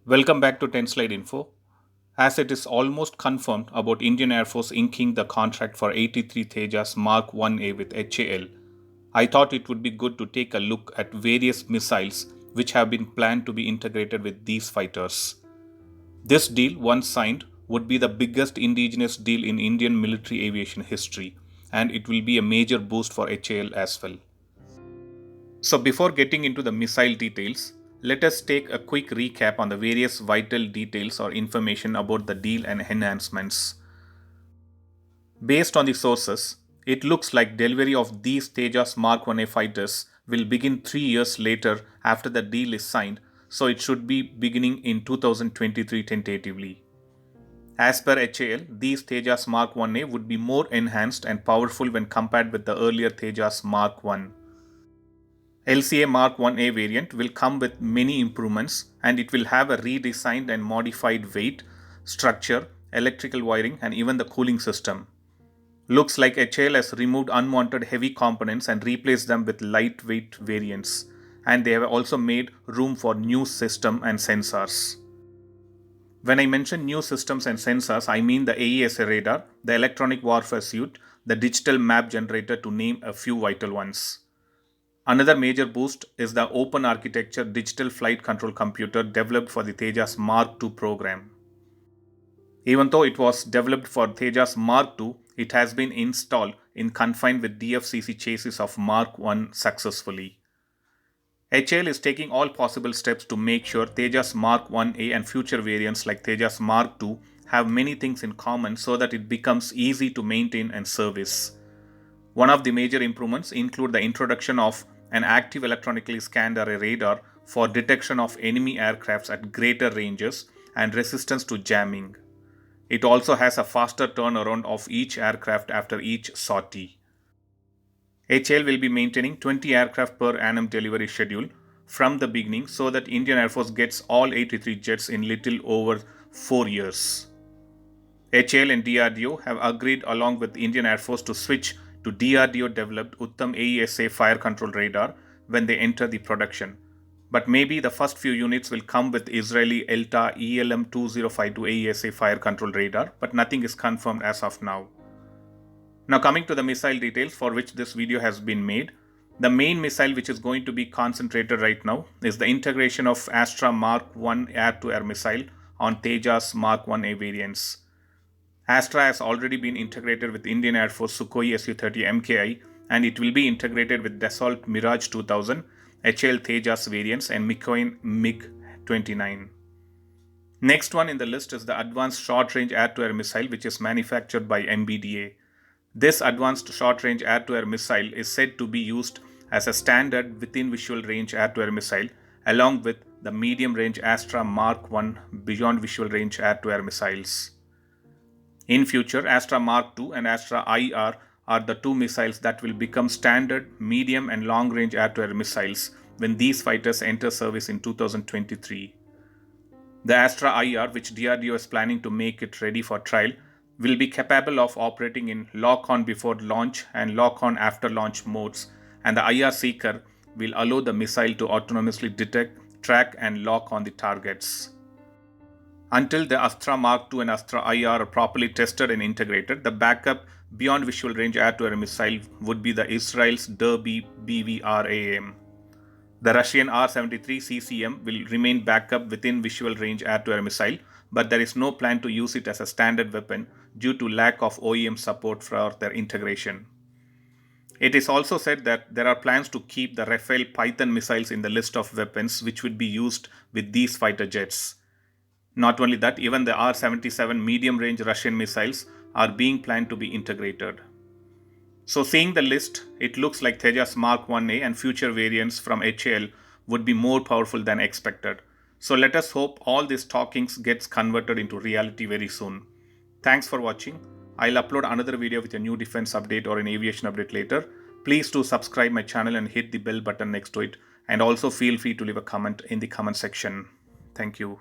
Welcome back to 10 Slide Info. As it is almost confirmed about Indian Air Force inking the contract for 83 Tejas Mark 1A with HAL, I thought it would be good to take a look at various missiles which have been planned to be integrated with these fighters. This deal, once signed, would be the biggest indigenous deal in Indian military aviation history, and it will be a major boost for HAL as well. So, before getting into the missile details, let us take a quick recap on the various vital details or information about the deal and enhancements. Based on the sources, it looks like delivery of these Tejas Mark 1A fighters will begin 3 years later after the deal is signed, so it should be beginning in 2023 tentatively. As per HAL, these Tejas Mark 1A would be more enhanced and powerful when compared with the earlier Tejas Mark 1. LCA Mark 1A variant will come with many improvements, and it will have a redesigned and modified weight, structure, electrical wiring, and even the cooling system. Looks like HAL has removed unwanted heavy components and replaced them with lightweight variants, and they have also made room for new system and sensors. When I mention new systems and sensors, I mean the AESA radar, the electronic warfare suite, the digital map generator, to name a few vital ones. Another major boost is the open architecture digital flight control computer developed for the Tejas Mark II program. Even though it was developed for Tejas Mark II, it has been installed in confined with DFCC chassis of Mark I successfully. HAL is taking all possible steps to make sure Tejas Mark 1A and future variants like Tejas Mark II have many things in common so that it becomes easy to maintain and service. One of the major improvements include the introduction of an active electronically scanned array radar for detection of enemy aircrafts at greater ranges and resistance to jamming. It also has a faster turnaround of each aircraft after each sortie. HAL will be maintaining 20 aircraft per annum delivery schedule from the beginning so that Indian Air Force gets all 83 jets in little over 4 years. HAL and DRDO have agreed along with Indian Air Force to switch to DRDO developed Uttam AESA fire control radar when they enter the production. But maybe the first few units will come with Israeli ELTA ELM 2052 AESA fire control radar, but nothing is confirmed as of now. Now coming to the missile details for which this video has been made, the main missile which is going to be concentrated right now is the integration of Astra Mark 1 air-to-air missile on Tejas Mark 1A variants. Astra has already been integrated with Indian Air Force Sukhoi Su-30 MKI, and it will be integrated with Dassault Mirage 2000, HAL Tejas variants, and Mikoin MiG-29. Next one in the list is the Advanced Short-Range Air-to-Air Missile, which is manufactured by MBDA. This Advanced Short-Range Air-to-Air Missile is said to be used as a standard within visual range air-to-air missile, along with the medium-range Astra Mark 1 beyond visual range air-to-air missiles. In future, Astra Mark II and Astra IR are the two missiles that will become standard medium and long-range air-to-air missiles when these fighters enter service in 2023. The Astra IR, which DRDO is planning to make it ready for trial, will be capable of operating in lock-on before launch and lock-on after launch modes, and the IR Seeker will allow the missile to autonomously detect, track, and lock on the targets. Until the Astra Mark II and Astra IR are properly tested and integrated, the backup beyond visual range air-to-air missile would be the Israel's Derby BVRAM. The Russian R-73 CCM will remain backup within visual range air-to-air missile, but there is no plan to use it as a standard weapon due to lack of OEM support for their integration. It is also said that there are plans to keep the Rafale Python missiles in the list of weapons which would be used with these fighter jets. Not only that, even the R-77 medium-range Russian missiles are being planned to be integrated. So seeing the list, it looks like Tejas Mark 1A and future variants from HAL would be more powerful than expected. So let us hope all these talkings gets converted into reality very soon. Thanks for watching. I'll upload another video with a new defense update or an aviation update later. Please do subscribe my channel and hit the bell button next to it. And also feel free to leave a comment in the comment section. Thank you.